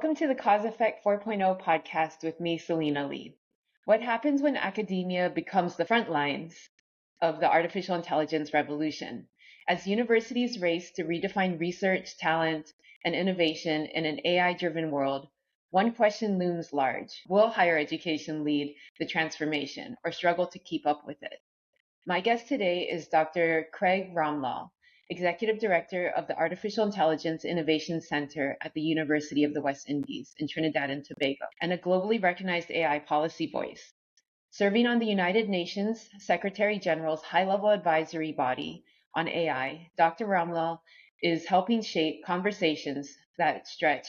Welcome to the Cause Effect 4.0 podcast with me, Selena Lee. What happens when academia becomes the front lines of the artificial intelligence revolution? As universities race to redefine research, talent, and innovation in an AI-driven world, one question looms large. Will higher education lead the transformation or struggle to keep up with it? My guest today is Dr. Craig Ramlal, Executive Director of the Artificial Intelligence Innovation Center at the University of the West Indies in Trinidad and Tobago, and a globally recognized AI policy voice. Serving on the United Nations Secretary General's high-level advisory body on AI, Dr. Ramlal is helping shape conversations that stretch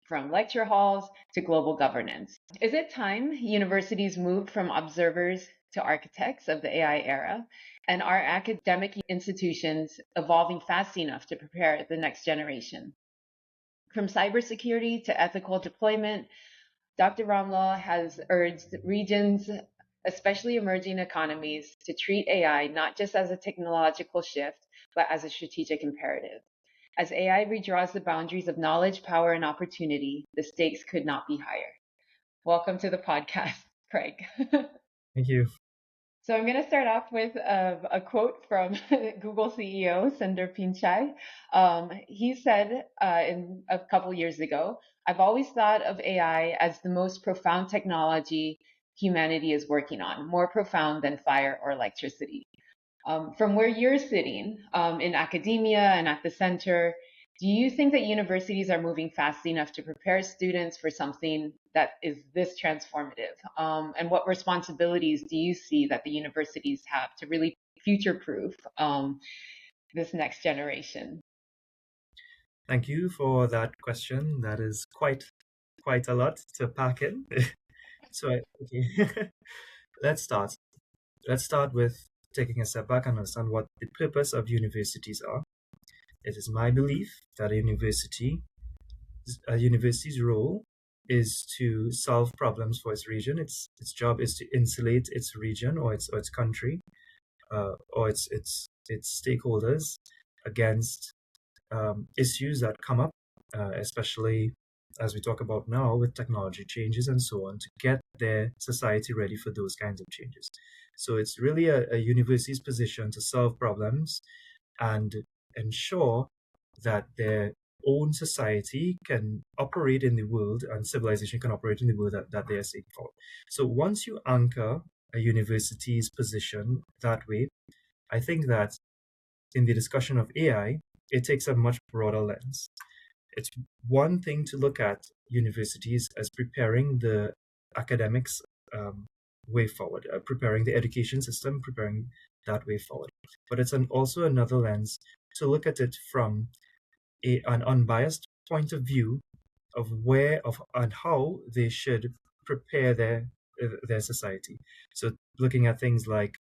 from lecture halls to global governance. Is it time universities moved from observers to architects of the AI era? And are academic institutions evolving fast enough to prepare the next generation? From cybersecurity to ethical deployment, Dr. Ramlal has urged regions, especially emerging economies, to treat AI not just as a technological shift, but as a strategic imperative. As AI redraws the boundaries of knowledge, power, and opportunity, the stakes could not be higher. Welcome to the podcast, Craig. Thank you. So I'm going to start off with a quote from Google CEO Sundar Pichai. He said in a couple years ago, "I've always thought of AI as the most profound technology humanity is working on, more profound than fire or electricity." From where you're sitting in academia and at the center, do you think that universities are moving fast enough to prepare students for something that is this transformative? And what responsibilities do you see that the universities have to really future-proof this next generation? Thank you for that question. That is quite a lot to pack in. Okay. Let's start. Let's start with taking a step back and understand what the purpose of universities are. It is my belief that a university's role is to solve problems for its region. Its job is to insulate its region or its country or its stakeholders against issues that come up, especially as we talk about now with technology changes and so on, to get their society ready for those kinds of changes. So it's really a university's position to solve problems and ensure that their own society can operate in the world and civilization can operate in the world that they are seeking for. So once you anchor a university's position that way, I think that in the discussion of AI, it takes a much broader lens. It's one thing to look at universities as preparing the academics way forward, preparing the education system, preparing that way forward. But it's also another lens to look at it from an unbiased point of view of and how they should prepare their society. So looking at things like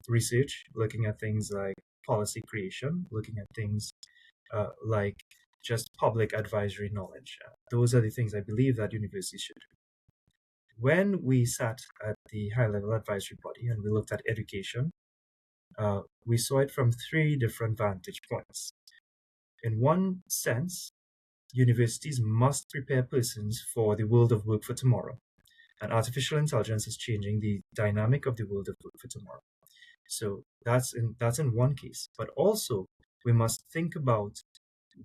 research, looking at things like policy creation, looking at things like just public advisory knowledge. Those are the things I believe that universities should do. When we sat at the high-level advisory body and we looked at education, we saw it from three different vantage points. In one sense, universities must prepare persons for the world of work for tomorrow. And artificial intelligence is changing the dynamic of the world of work for tomorrow. So that's in one case. But also, we must think about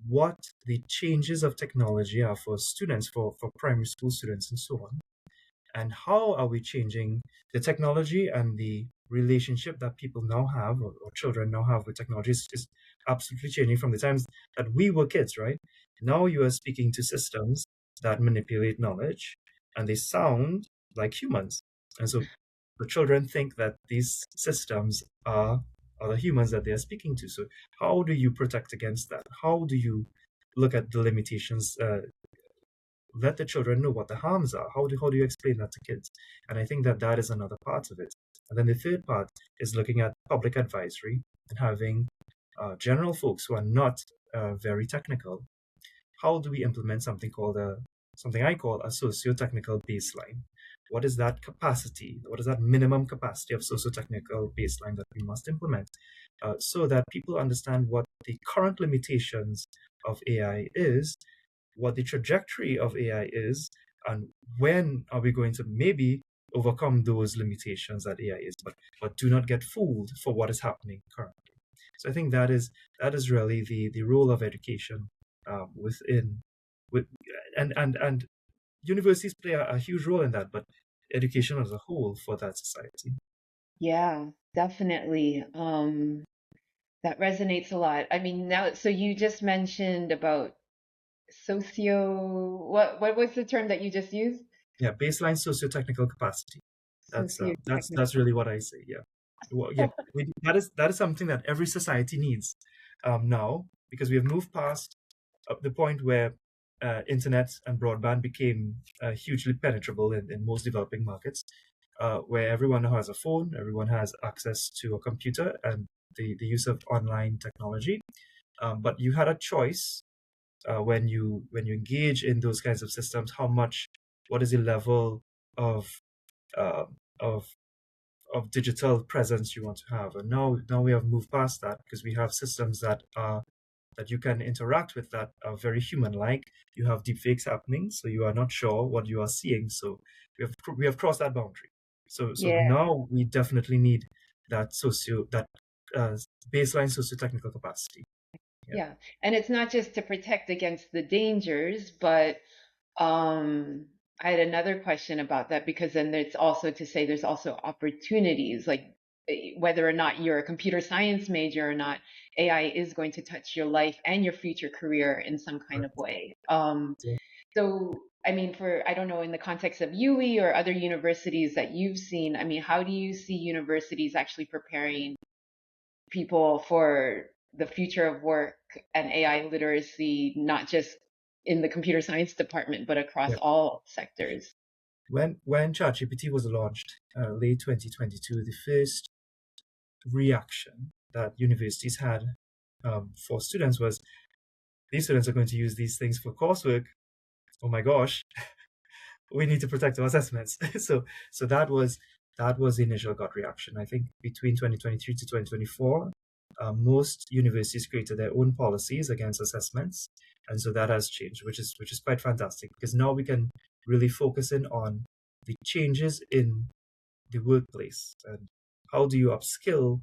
what the changes of technology are for students, for primary school students and so on. And how are we changing the technology and the relationship that people now have or children now have with technology is absolutely changing from the times that we were kids, right? Now you are speaking to systems that manipulate knowledge and they sound like humans. And so the children think that these systems are the humans that they are speaking to. So how do you protect against that? How do you look at the limitations? Let the children know what the harms are. How do you explain that to kids? And I think that is another part of it. And then the third part is looking at public advisory and having general folks who are not very technical. How do we implement something I call a socio-technical baseline? What is that capacity? What is that minimum capacity of socio-technical baseline that we must implement so that people understand what the current limitations of AI is what the trajectory of AI is, and when are we going to maybe overcome those limitations that AI is, but do not get fooled for what is happening currently. So I think that is really the role of education within with and universities play a huge role in that, but education as a whole for that society. Yeah, definitely. That resonates a lot. I mean, now, so you just mentioned about what was the term that you just used? Yeah, baseline socio-technical capacity. That's Socio-technical. really what I say. Yeah, well, yeah, that is something that every society needs now, because we have moved past the point where internet and broadband became hugely penetrable in most developing markets, where everyone now has a phone, everyone has access to a computer, and the use of online technology. But you had a choice when you engage in those kinds of systems, what is the level of uh, of of digital presence you want to have. And now we have moved past that, because we have systems that you can interact with that are very human-like. You have deepfakes happening, so you are not sure what you are seeing. So we have crossed that boundary. So Yeah, now we definitely need that uh, baseline socio-technical capacity. Yeah. yeah. And it's not just to protect against the dangers, but Um, I had another question about that because then it's also to say there's also opportunities, like whether or not you're a computer science major or not, AI is going to touch your life and your future career in some kind of Correct. way. Yeah. So, I mean, I don't know, in the context of UE or other universities that you've seen, I mean, how do you see universities actually preparing people for the future of work and AI literacy, not just in the computer science department, but across Yeah. all sectors? When ChatGPT was launched, late 2022, the first reaction that universities had for students was, these students are going to use these things for coursework. Oh my gosh, we need to protect our assessments. So that was the initial gut reaction. I think between 2023 to 2024, most universities created their own policies against assessments, and so that has changed, which is quite fantastic, because now we can really focus in on the changes in the workplace, and how do you upskill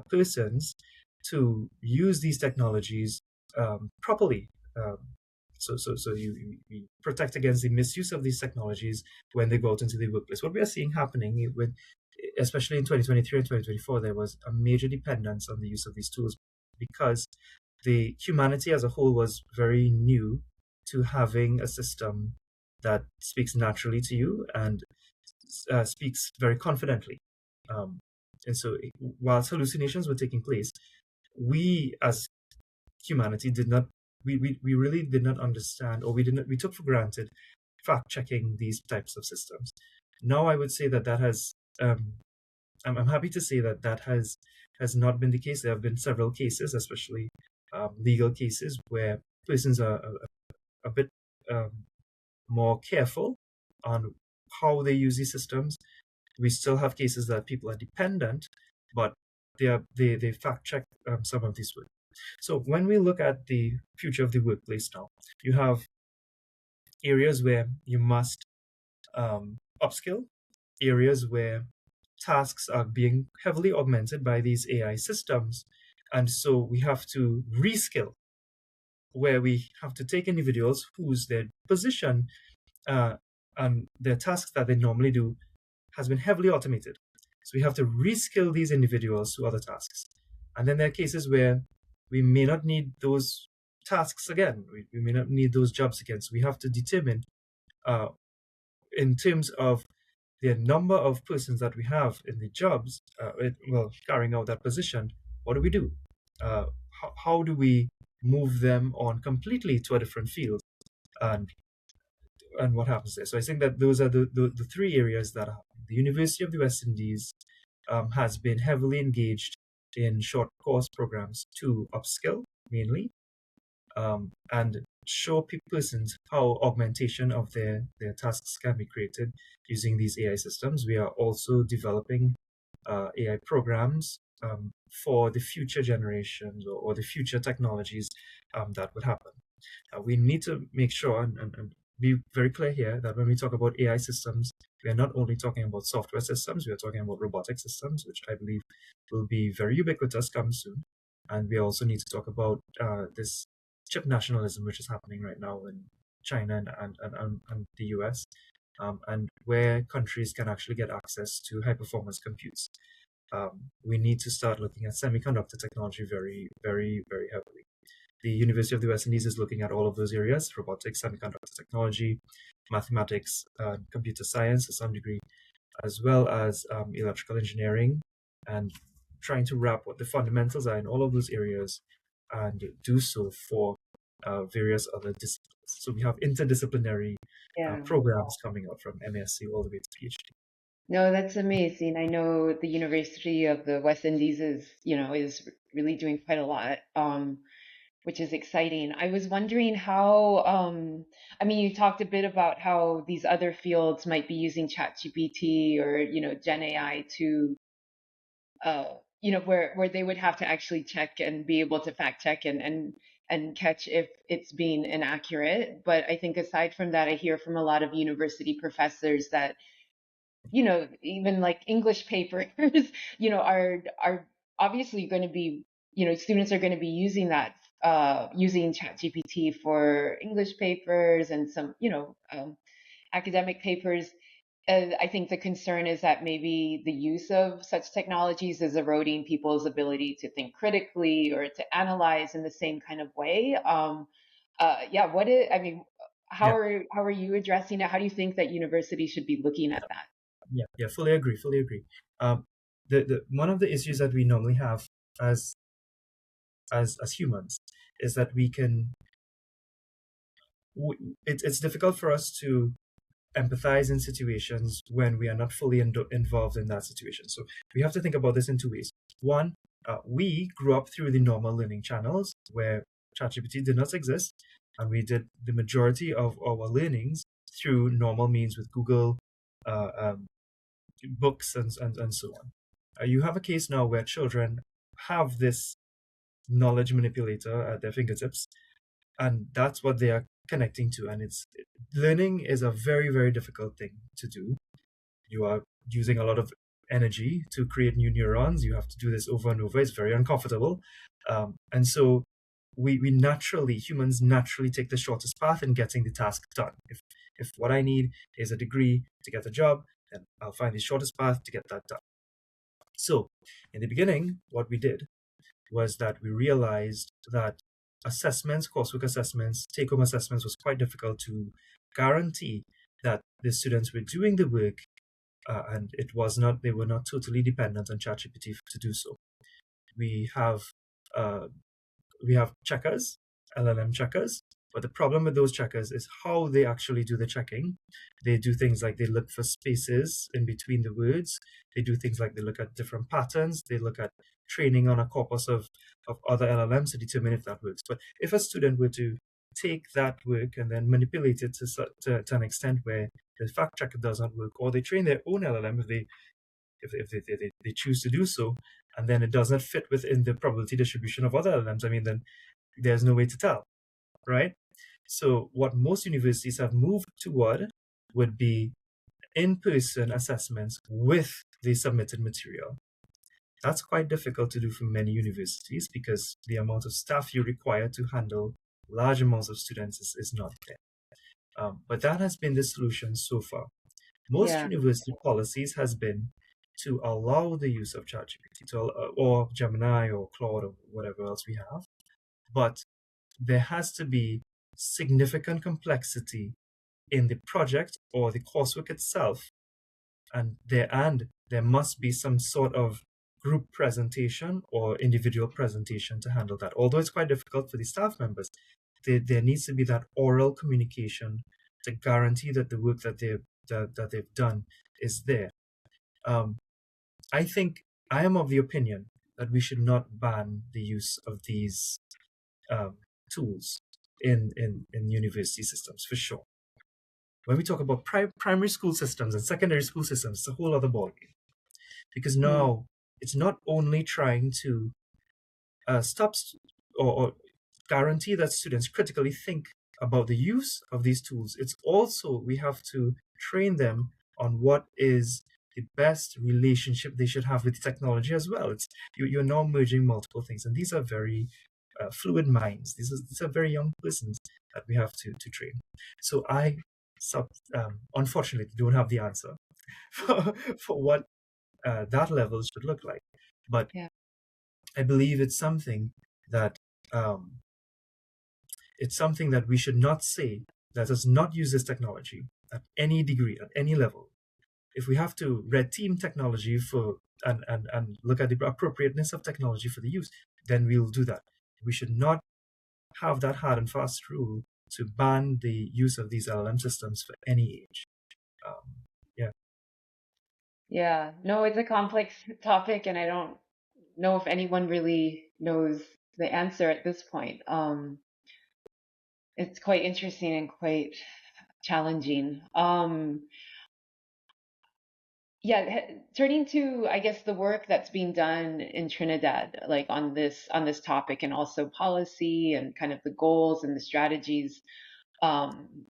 persons to use these technologies properly. Um, so you protect against the misuse of these technologies when they go out into the workplace. What we are seeing happening with, especially in 2023 and 2024, there was a major dependence on the use of these tools, because the humanity as a whole was very new to having a system that speaks naturally to you and speaks very confidently. Um, and so, whilst hallucinations were taking place, we as humanity did not, we really did not understand, or we took for granted fact checking these types of systems. Now, I would say that has, I'm happy to say that has not been the case. There have been several cases, especially legal cases, where persons are a bit um, more careful on how they use these systems. We still have cases that people are dependent, but they fact check some of these work. So when we look at the future of the workplace now, you have areas where you must upskill, areas where tasks are being heavily augmented by these AI systems, and so we have to reskill, where we have to take individuals whose their position uh, and their tasks that they normally do has been heavily automated. So we have to reskill these individuals to other tasks. And then there are cases where we may not need those tasks again. We may not need those jobs again. So we have to determine, uh, in terms of the number of persons that we have in the jobs, carrying out that position, what do we do? How do we move them on completely to a different field? And what happens there. So I think that those are the three areas that are happening. The University of the West Indies has been heavily engaged in short course programs to upskill mainly, and show persons how augmentation of their tasks can be created using these AI systems. We are also developing AI programs for the future generations, or the future technologies that would happen. We need to make sure and be very clear here that when we talk about AI systems, we are not only talking about software systems, we are talking about robotic systems, which I believe will be very ubiquitous come soon. And we also need to talk about this chip nationalism, which is happening right now in China and the US, and where countries can actually get access to high performance computes. We need to start looking at semiconductor technology very, very, very heavily. The University of the West Indies is looking at all of those areas: robotics, semiconductor technology, mathematics, computer science to some degree, as well as electrical engineering, and trying to wrap what the fundamentals are in all of those areas and do so for various other disciplines. So we have interdisciplinary Yeah. programs coming out from MSc all the way to PhD. No, that's amazing. I know the University of the West Indies is really doing quite a lot, which is exciting. I was wondering how, I mean, you talked a bit about how these other fields might be using ChatGPT or, Gen AI to, where they would have to actually check and be able to fact check and catch if it's being inaccurate. But I think aside from that, I hear from a lot of university professors that even like English papers, are obviously going to be, students are going to be using using ChatGPT for English papers and some, academic papers. I think the concern is that maybe the use of such technologies is eroding people's ability to think critically or to analyze in the same kind of way. Yeah, I mean, Yeah, how are you addressing it? How do you think that universities should be looking at that? yeah, fully agree, fully agree. Um, the one of the issues that we normally have as as humans is that it's difficult for us to empathize in situations when we are not fully involved in that situation. So we have to think about this in two ways. One, we grew up through the normal learning channels where ChatGPT did not exist, and we did the majority of our learnings through normal means with Google, uh, um, books, and so on. You have a case now where children have this knowledge manipulator at their fingertips, and that's what they are connecting to. And it's learning is a very, very difficult thing to do. You are using a lot of energy to create new neurons. You have to do this over and over. It's very uncomfortable. And so humans naturally take the shortest path in getting the task done. If what I need is a degree to get a job, then I'll find the shortest path to get that done. So in the beginning, what we did was that we realized that assessments, coursework assessments, take-home assessments was quite difficult to guarantee that the students were doing the work, and they were not totally dependent on ChatGPT to do so. We have uh, we have checkers, LLM checkers, but the problem with those checkers is how they actually do the checking. They do things like they look for spaces in between the words. They do things like they look at different patterns. They look at training on a corpus of other LLMs to determine if that works. But if a student were to take that work and then manipulate it to an extent where the fact checker does not work, or they train their own LLM if they choose to do so, and then it does not fit within the probability distribution of other LLMs, I mean, then there's no way to tell, right? So what most universities have moved toward would be in-person assessments with the submitted material. That's quite difficult to do for many universities because the amount of staff you require to handle large amounts of students is not there. But that has been the solution so far. Most Yeah. university policies has been to allow the use of ChatGPT or Gemini or Claude or whatever else we have, but there has to be significant complexity in the project or the coursework itself, and there must be some sort of group presentation or individual presentation to handle that. Although it's quite difficult for the staff members, there needs to be that oral communication to guarantee that the work that they've done is there. Um, I think I am of the opinion that we should not ban the use of these um, tools in university systems for sure. When we talk about primary school systems and secondary school systems, it's a whole other ballgame because Mm. now it's not only trying to stop or guarantee that students critically think about the use of these tools, it's also we have to train them on what is the best relationship they should have with technology as well. You're now merging multiple things, and these are very fluid minds. These are very young persons that we have to train. So I, unfortunately, don't have the answer for what that level should look like, but Yeah. I believe that um, it's something that we should not say, let us not use this technology at any degree, at any level. If we have to red team technology and look at the appropriateness of technology for the use, then we'll do that. We should not have that hard and fast rule to ban the use of these LLM systems for any age. Yeah. Yeah. No, it's a complex topic, and I don't know if anyone really knows the answer at this point. It's quite interesting and quite challenging. Yeah, turning to, I guess, the work that's being done in Trinidad, like on this topic, and also policy and kind of the goals and the strategies. Um,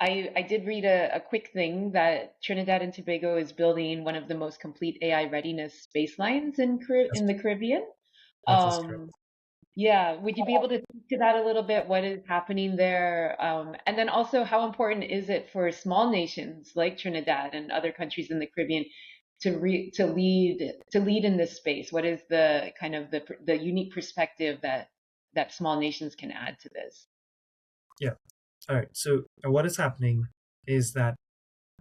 I did read a quick thing that Trinidad and Tobago is building one of the most complete AI readiness baselines That's, in the Caribbean. that is correct. Um, yeah, would you be able to speak to that a little bit? What is happening there? And then also, how important is it for small nations like Trinidad and other countries in the Caribbean to lead in this space? What is the kind of the unique perspective that small nations can add to this? Yeah. All right. So what is happening is that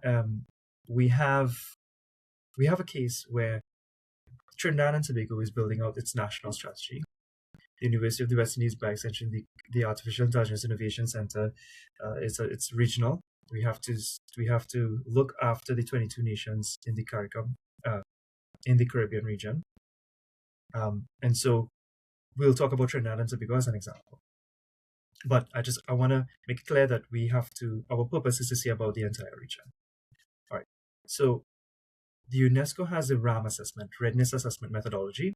um, we have a case where Trinidad and Tobago is building out its national strategy. The University of the West Indies, by extension, the Artificial Intelligence Innovation Center, it's regional. We have to look after the 22 nations in the CARICOM, in the Caribbean region, and so we'll talk about Trinidad and Tobago as an example. But I want to make it clear that our purpose is to see about the entire region. All right. So the UNESCO has the RAM assessment, readiness assessment methodology,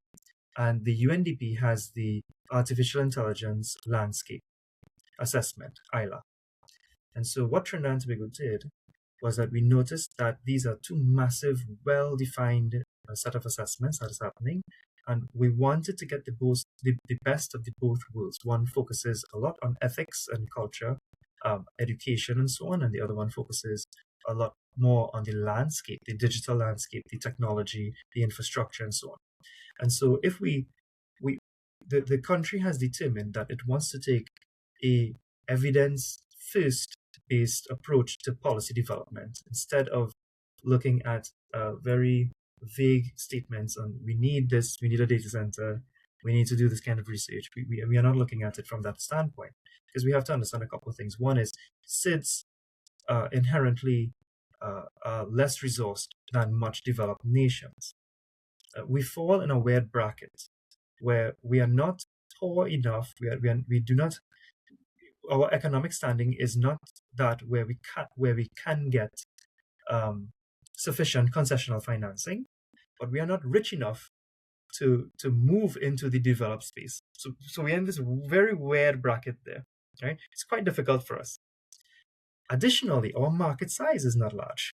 and the UNDP has the Artificial Intelligence Landscape Assessment, ILA. And so what Trinidad and Tobago did was that we noticed that these are two massive, well-defined set of assessments that is happening, and we wanted to get the best of the both worlds. One focuses a lot on ethics and culture, education and so on, and the other one focuses a lot more on the landscape, the digital landscape, the technology, the infrastructure, and so on. And so if the country has determined that it wants to take a evidence first based approach to policy development instead of looking at very vague statements on we need this, we need a data center, we need to do this kind of research. We are not looking at it from that standpoint because we have to understand a couple of things. One is SIDS inherently less resourced than much developed nations. We fall in a weird bracket where we are not poor enough. We do not. Our economic standing is not that where we can get sufficient concessional financing, but we are not rich enough to move into the developed space. So we're in this very weird bracket there. Right? It's quite difficult for us. Additionally, our market size is not large.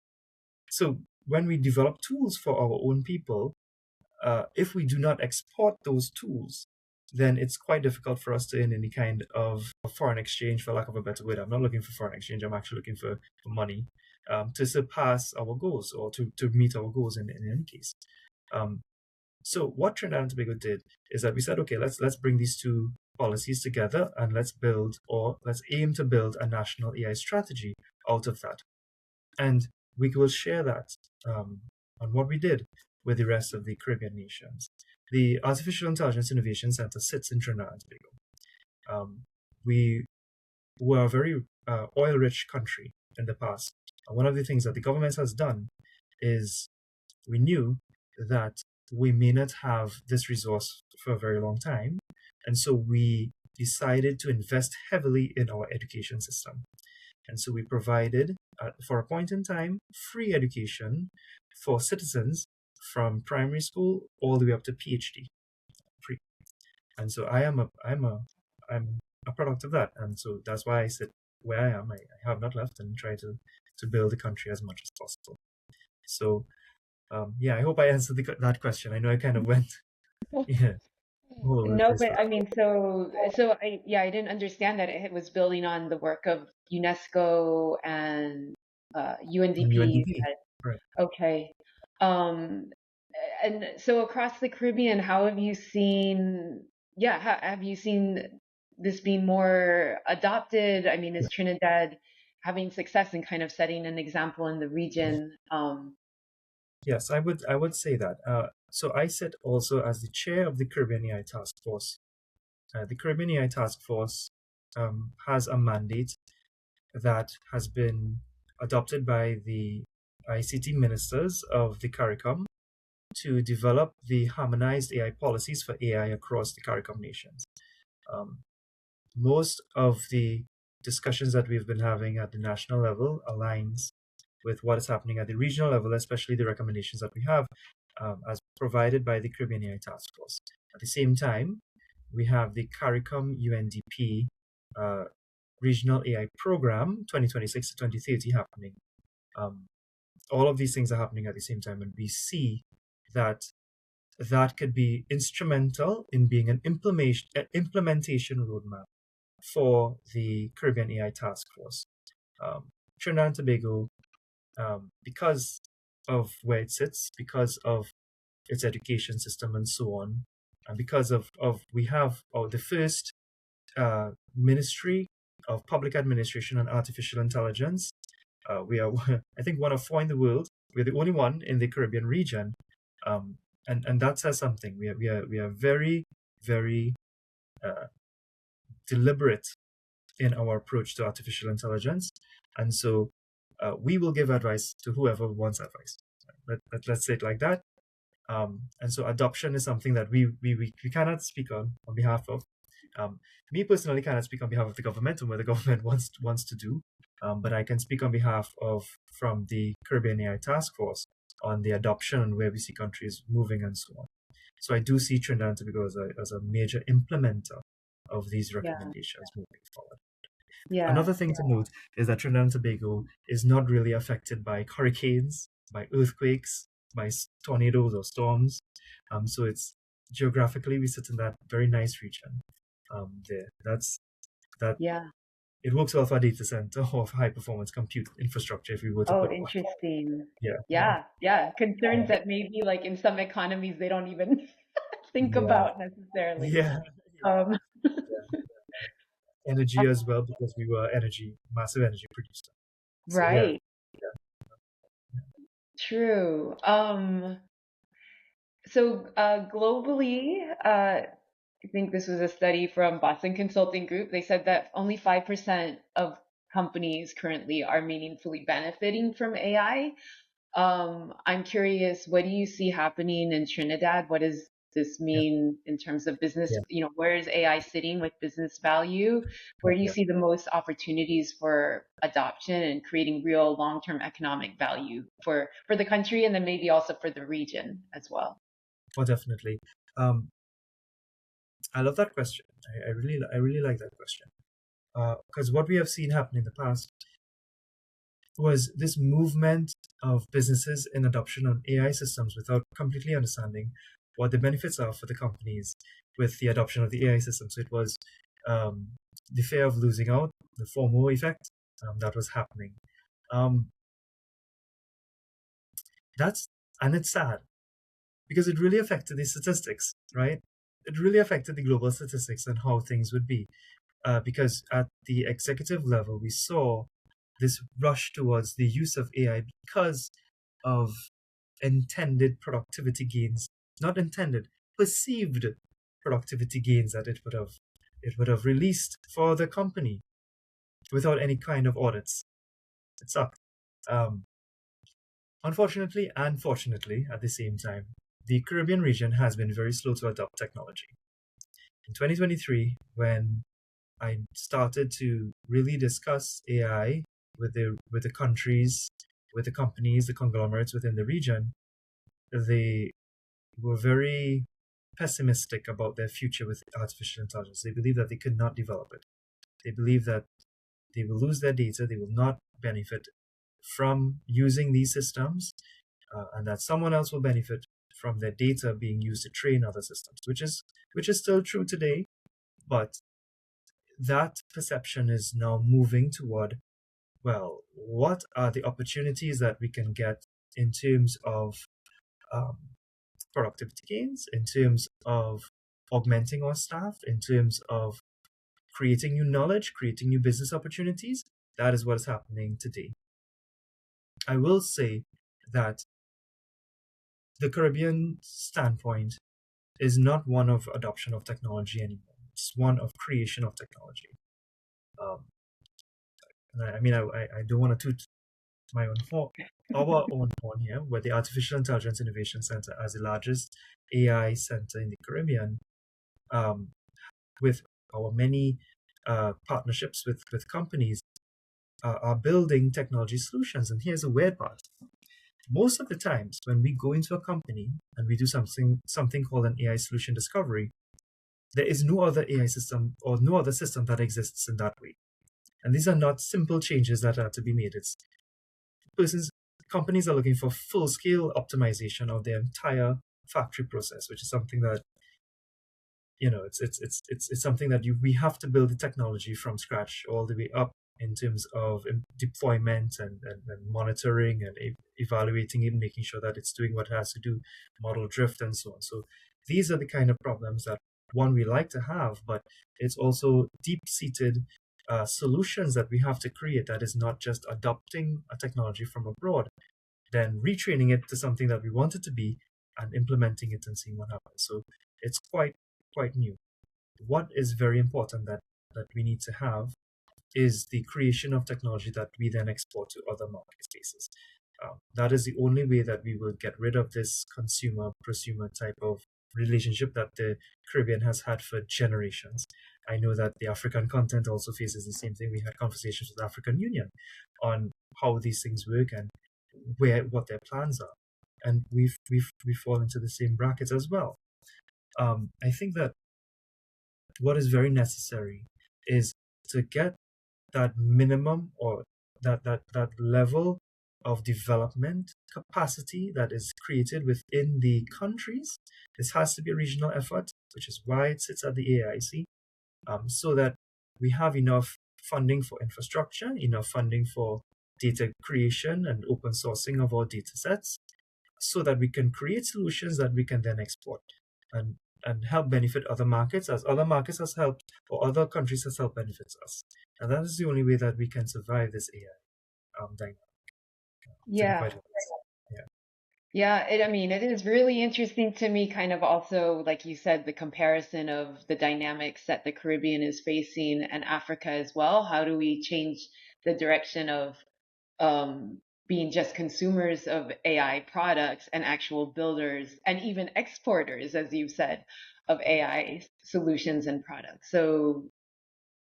So when we develop tools for our own people, if we do not export those tools, then it's quite difficult for us to earn any kind of foreign exchange, for lack of a better word. I'm not looking for foreign exchange. I'm actually looking for money to surpass our goals or to meet our goals in any case. So what Trinidad and Tobago did is that we said, okay, let's bring these two policies together and let's aim to build a national AI strategy out of that. And we will share that on what we did with the rest of the Caribbean nations. The Artificial Intelligence Innovation Center sits in Trinidad and Tobago. We were a very oil-rich country in the past. One of the things that the government has done is we knew that we may not have this resource for a very long time, and so we decided to invest heavily in our education system. And so we provided, for a point in time, free education for citizens from primary school all the way up to PhD. Free. And so I'm a I'm a product of that, and so that's why I sit where I am. I have not left and try to build the country as much as possible. So yeah, I hope I answered that question. I know I kind of went yeah all over the No, place but for I mean, I didn't understand that it was building on the work of UNESCO and and UNDP. UNDP. Right. Okay. Um, and so across the Caribbean, how have you seen, yeah, have you seen this being more adopted? I mean, is Trinidad having success in kind of setting an example in the region? Yes, I would say that. So I sit also as the chair of the Caribbean AI Task Force. The Caribbean AI Task Force has a mandate that has been adopted by the ICT ministers of the CARICOM to develop the harmonized AI policies for AI across the CARICOM nations. Um, most of the discussions that we've been having at the national level aligns with what is happening at the regional level, especially the recommendations that we have as provided by the Caribbean AI Task Force. At the same time, we have the CARICOM UNDP Regional AI Program 2026 to 2030 happening. All of these things are happening at the same time, and we see that that could be instrumental in being an implementation roadmap for the Caribbean AI Task Force. Trinidad and Tobago, because of where it sits, because of its education system and so on, and because of we have the first Ministry of Public Administration and Artificial Intelligence. We are, I think, one of four in the world. We're the only one in the Caribbean region, and that says something. We are very, very deliberate in our approach to artificial intelligence, and so we will give advice to whoever wants advice. Let's say it like that. And so adoption is something that we cannot speak on behalf of. Me personally cannot speak on behalf of the government and what the government wants to do, but I can speak on behalf of from the Caribbean AI Task Force on the adoption and where we see countries moving and so on. So I do see Trinidad and Tobago as a major implementer of these Yeah, recommendations moving forward. yeah. Another thing to note is that Trinidad and Tobago is not really affected by hurricanes, by earthquakes, by tornadoes or storms. So it's geographically we sit in that very nice region. There, that Yeah. it works well for a data center or for high performance compute infrastructure if we were to Oh, put one. interesting. Yeah, Yeah, yeah. yeah, Concerns that maybe like in some economies they don't even think yeah, about necessarily. yeah. Um, Yeah. Energy as well because we were massive energy producer. So yeah, right. True. So globally, I think this was a study from Boston Consulting Group. They said that only 5% of companies currently are meaningfully benefiting from AI. I'm curious, what do you see happening in Trinidad? What does this yeah, mean in terms of business? yeah, Where is AI sitting with business value? Where do you yeah. see the most opportunities for adoption and creating real long-term economic value for the country and then maybe also for the region as well? Oh, definitely. Um, I love that question. I really like that question. Because what we have seen happen in the past was this movement of businesses in adoption of AI systems without completely understanding what the benefits are for the companies with the adoption of the AI system. So it was um, the fear of losing out, the FOMO effect that was happening. Um, that's and it's sad because it really affected the statistics, right? It really affected the global statistics and how things would be. Because at the executive level, we saw this rush towards the use of AI because of intended productivity gains, not intended, perceived productivity gains that it would have released for the company without any kind of audits. It sucked. Um, Unfortunately and fortunately, at the same time, the Caribbean region has been very slow to adopt technology. In 2023, when I started to really discuss AI with the countries, with the companies, the conglomerates within the region, they were very pessimistic about their future with artificial intelligence. They believe that they could not develop it. They believe that they will lose their data, they will not benefit from using these systems, and that someone else will benefit from their data being used to train other systems, which is still true today, but that perception is now moving toward, well, what are the opportunities that we can get in terms of um, productivity gains, in terms of augmenting our staff, in terms of creating new knowledge, creating new business opportunities. That is what is happening today. I will say that the Caribbean standpoint is not one of adoption of technology anymore. It's one of creation of technology. Um, I don't want to toot my own horn, our own horn here, but the Artificial Intelligence Innovation Center, as the largest AI center in the Caribbean, um, with our many partnerships with companies, are building technology solutions. And here's a weird part. Most of the times when we go into a company and we do something called an AI solution discovery, there is no other AI system or no other system that exists in that way. And these are not simple changes that are to be made. It's companies are looking for full-scale optimization of their entire factory process, which is something that, it's something that we have to build the technology from scratch all the way up in terms of deployment and monitoring and evaluating it, making sure that it's doing what it has to do, model drift and so on. So these are the kind of problems that, one, we like to have, but it's also deep-seated solutions that we have to create, that is not just adopting a technology from abroad, then retraining it to something that we want it to be and implementing it and seeing what happens. So it's quite new. What is very important that we need to have is the creation of technology that we then export to other market spaces. That is the only way that we will get rid of this consumer-prosumer type of relationship that the Caribbean has had for generations. I know that the African continent also faces the same thing. We had conversations with the African Union on how these things work and what their plans are, and we fall into the same brackets as well. I think that what is very necessary is to get that minimum or that level of development capacity that is created within the countries. This has to be a regional effort, which is why it sits at the AIC, so that we have enough funding for infrastructure, enough funding for data creation and open sourcing of our data sets, so that we can create solutions that we can then export and help benefit other markets, as other markets has helped, or other countries has helped benefits us. And that is the only way that we can survive this AI dynamic. Yeah. Yeah, it is really interesting to me, kind of also, like you said, the comparison of the dynamics that the Caribbean is facing and Africa as well. How do we change the direction of being just consumers of AI products and actual builders and even exporters, as you said, of AI solutions and products? So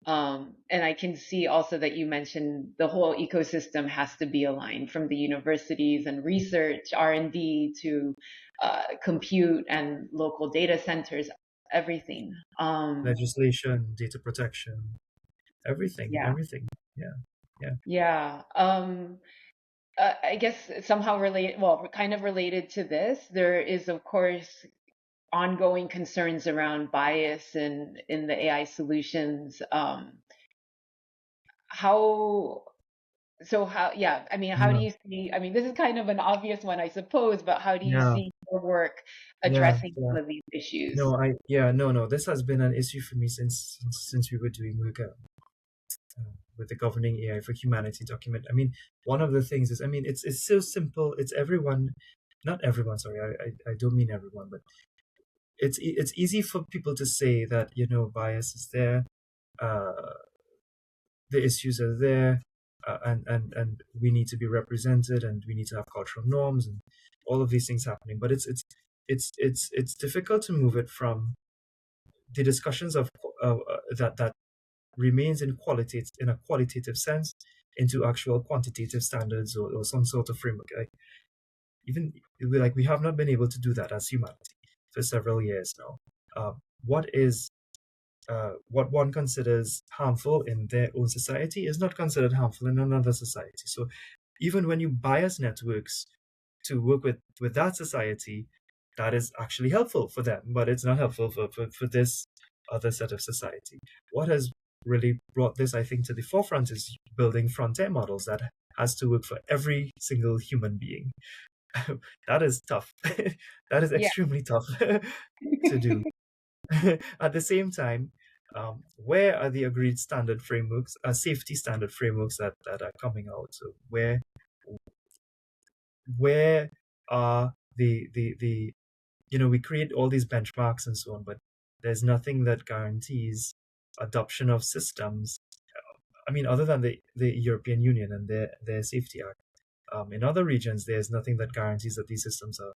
and I can see also that you mentioned the whole ecosystem has to be aligned, from the universities and research, R&D, to compute and local data centers, everything. Legislation, data protection, everything. Yeah. Yeah. I guess somehow related, well, kind of related to this, there is, of course, ongoing concerns around bias in the AI solutions. How how do you see, this is kind of an obvious one, I suppose, but how do you Yeah, see your work yeah, addressing yeah. some of these issues? No. This has been an issue for me since we were doing work with the Governing AI for Humanity document. One of the things is, it's so simple. It's everyone, not everyone. Sorry, I don't mean everyone, but it's easy for people to say that bias is there, the issues are there, and we need to be represented, and we need to have cultural norms and all of these things happening. But it's difficult to move it from the discussions of that remains in a qualitative sense into actual quantitative standards or some sort of framework. We have not been able to do that as humanity. for several years now. What is what one considers harmful in their own society is not considered harmful in another society. So even when you bias networks to work with that society, that is actually helpful for them, but it's not helpful for this other set of society. What has really brought this, I think, to the forefront is building front-end models that has to work for every single human being. That is tough. That is Yeah. extremely tough to do. At the same time, where are the agreed standard frameworks, safety standard frameworks that are coming out? So where are the we create all these benchmarks and so on, but there's nothing that guarantees adoption of systems. I mean, other than the European Union and their Safety Act, in other regions, there's nothing that guarantees that these systems are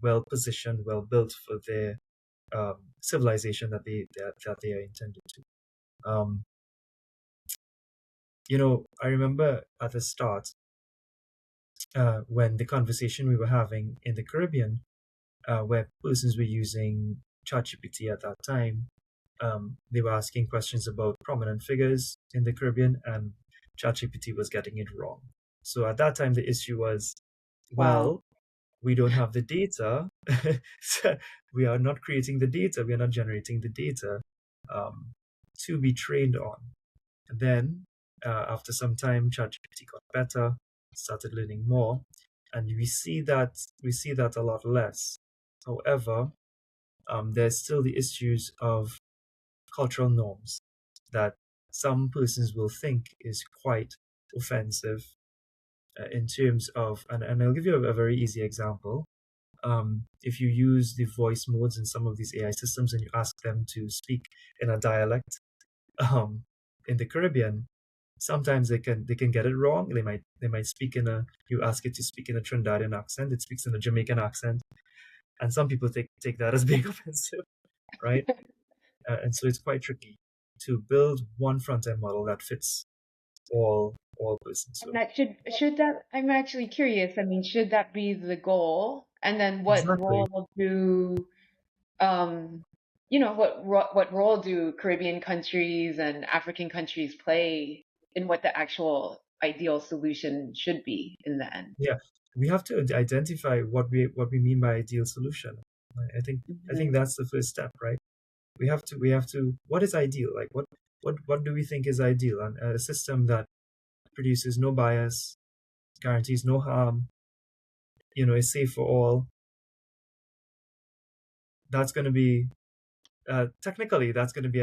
well positioned, well built for their civilization that they are intended to. I remember at the start when the conversation we were having in the Caribbean, where persons were using ChatGPT at that time, they were asking questions about prominent figures in the Caribbean, and ChatGPT was getting it wrong. So at that time, the issue was, Wow. well, we don't have the data. So we are not creating the data. We are not generating the data to be trained on. And then, after some time, ChatGPT got better, started learning more, and we see that a lot less. However, there's still the issues of cultural norms that some persons will think is quite offensive in terms of, and I'll give you a very easy example. If you use the voice modes in some of these AI systems and you ask them to speak in a dialect, um, in the Caribbean, sometimes they can get it wrong. They might speak in a you ask it to speak in a Trinidadian accent, it speaks in a Jamaican accent, and some people take that as being offensive, right? And so it's quite tricky to build one front end model that fits all persons. And So that should that I'm actually curious. I mean, should that be the goal? And then what exactly, role do um what role do Caribbean countries and African countries play in what the actual ideal solution should be in the end? yeah, we have to identify what we mean by ideal solution. I think Hmm. that's the first step, right? We have to what is ideal, like what do we think is ideal, and a system that produces no bias, guarantees no harm, is safe for all. That's going to be technically that's going to be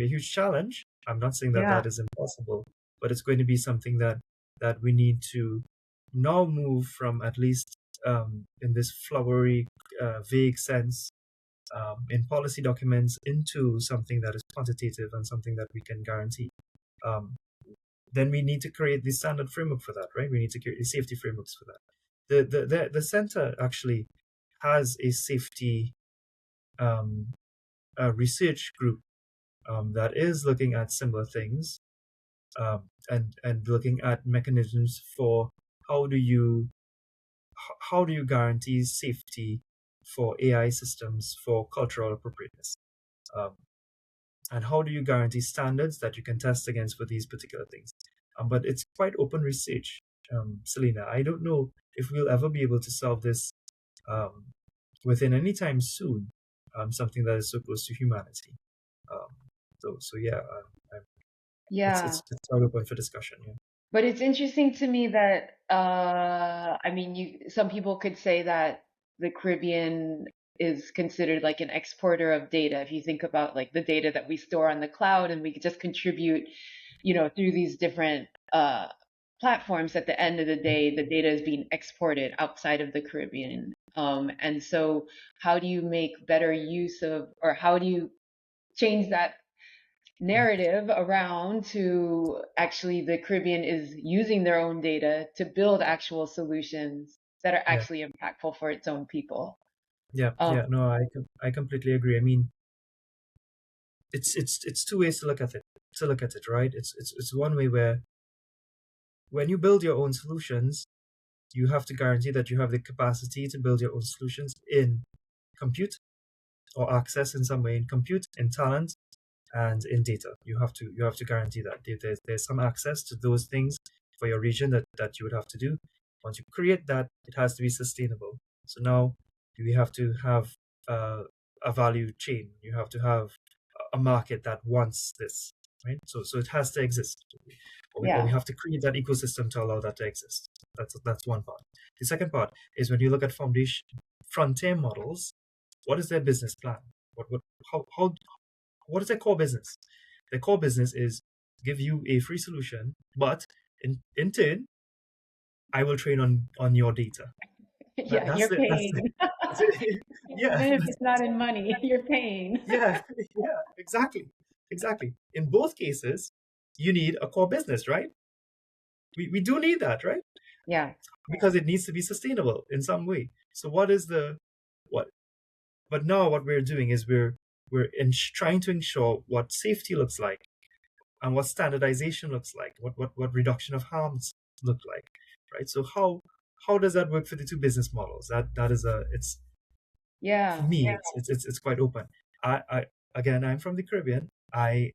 a huge challenge. I'm not saying that Yeah. that is impossible, but it's going to be something that we need to now move from, at least in this flowery, vague sense, in policy documents, into something that is quantitative and something that we can guarantee. Um, then we need to create the standard framework for that, right? We need to create the safety frameworks for that. The center actually has a safety um, research group that is looking at similar things, and looking at mechanisms for how do you how do you guarantee safety for AI systems for cultural appropriateness, um, and how do you guarantee standards that you can test against for these particular things. But it's quite open research, Selena. I don't know if we'll ever be able to solve this um, within any time soon. Something that is so close to humanity. Um, so yeah, it's Yeah. it's it's quite open for discussion. Yeah. But it's interesting to me that I mean some people could say that the Caribbean is considered like an exporter of data. If you think about like the data that we store on the cloud and we could just contribute, through these different platforms, at the end of the day, the data is being exported outside of the Caribbean. And so how do you make better use of, or how do you change that narrative around to actually the Caribbean is using their own data to build actual solutions that are Yeah, actually impactful for its own people. yeah, Um, yeah. No, I completely agree. I mean, it's two ways to look at it, right? It's one way where when you build your own solutions, you have to guarantee that you have the capacity to build your own solutions in compute, or access in some way in compute, in talent, and in data. You have to guarantee that there's some access to those things for your region that you would have to do. Once you create that, it has to be sustainable. So now we have to have a value chain. You have to have a market that wants this, right? So it has to exist, or we Yeah. have to create that ecosystem to allow that to exist. That's one part. The second part is when you look at foundation frontier models. What is their business plan? How what is their core business? Their core business is give you a free solution, but in turn, I will train on your data. That, Yeah, that's you're it. That's it. paying. That's it. Yeah, Even if it's not in money, you're paying. yeah, yeah. Exactly. In both cases, you need a core business, right? We do need that, right? Yeah. Because it needs to be sustainable in some way. So what is the what? But now what we're doing is trying to ensure what safety looks like and what standardization looks like, what reduction of harms look like, right? So how does that work for the two business models? That is a it's for Yeah. me it's quite open. I again I'm from the Caribbean. I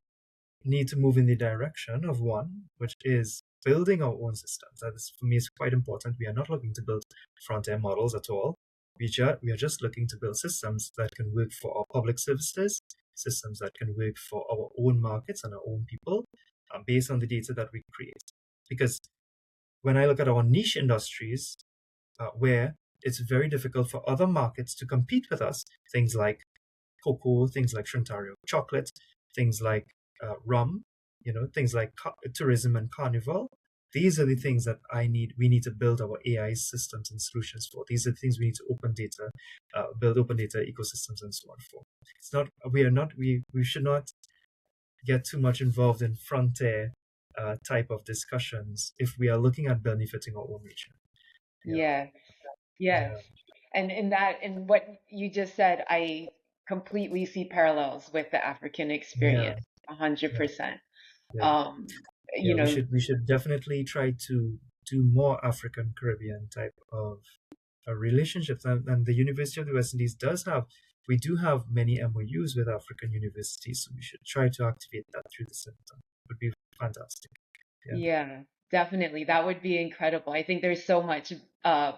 need to move in the direction of one which is building our own systems. That is for me is quite important. We are not looking to build front end models at all. We are just looking to build systems that can work for our public services, systems that can work for our own markets and our own people, based on the data that we create. Because when I look at our niche industries, where it's very difficult for other markets to compete with us, things like cocoa, things like Shrintario chocolate, things like rum, things like tourism and carnival. These are the things that we need to build our AI systems and solutions for. These are the things we need to build open data ecosystems and so on for. It's not, we are not, we should not get too much involved in frontier type of discussions if we are looking at benefiting our own region. Yeah, Yes. Yes. yeah, And in what you just said, I completely see parallels with the African yeah, experience, 100%. yeah. Um, Yeah, you we know, should we should definitely try to do more African Caribbean type of relationships. And the University of the West Indies we do have many MOUs with African universities, so we should try to activate that through the center. Would be fantastic. Yeah, yeah, definitely. That would be incredible. I think there's so much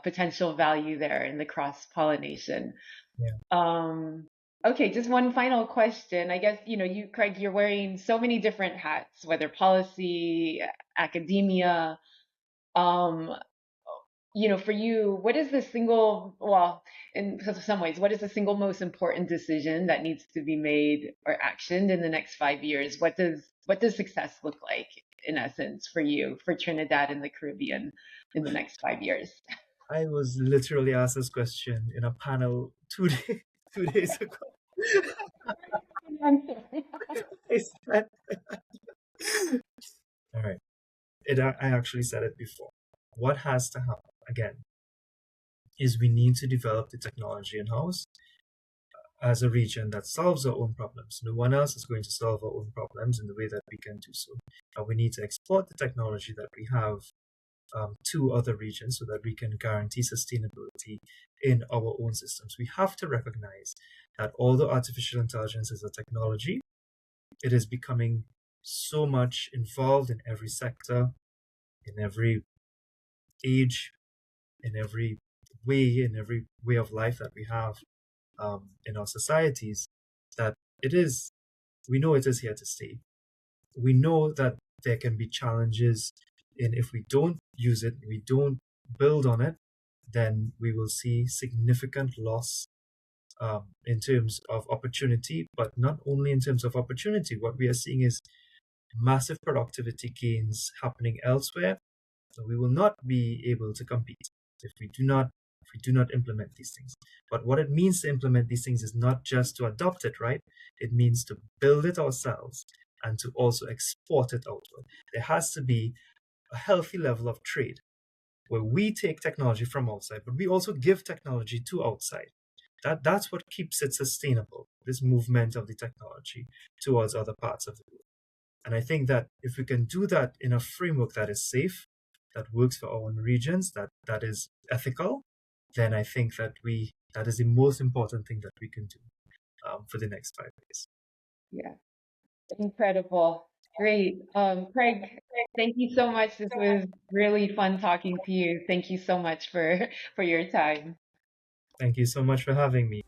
potential value there in the cross-pollination. yeah. Um, okay, just one final question. I guess, you, Craig, you're wearing so many different hats, whether policy, academia. Um, for you, what is the single, well, in some ways, what is the single most important decision that needs to be made or actioned in the next 5 years? What does success look like in essence for you, for Trinidad and the Caribbean in the next 5 years? I was literally asked this question in a panel 2 days 2 days ago. Answer. I said, all right. I actually said it before. What has to happen again is we need to develop the technology in house as a region that solves our own problems. No one else is going to solve our own problems in the way that we can do so. We need to export the technology that we have to other regions so that we can guarantee sustainability in our own systems. We have to recognize that although artificial intelligence is a technology, it is becoming so much involved in every sector, in every age, in every way of life that we have in our societies, that we know it is here to stay. We know that there can be challenges, and if we don't use it, we don't build on it, then we will see significant loss in terms of opportunity, but not only in terms of opportunity. What we are seeing is massive productivity gains happening elsewhere. So we will not be able to compete if we do not implement these things. But what it means to implement these things is not just to adopt it, right? It means to build it ourselves and to also export it outward. There has to be a healthy level of trade where we take technology from outside, but we also give technology to outside. That's what keeps it sustainable, this movement of the technology towards other parts of the world. And I think that if we can do that in a framework that is safe, that works for our own regions, that is ethical, then I think that is the most important thing that we can do. for the next 5 years. Yeah. Incredible. Great. Craig, thank you so much. This was really fun talking to you. Thank you so much for for your time. Thank you so much for having me.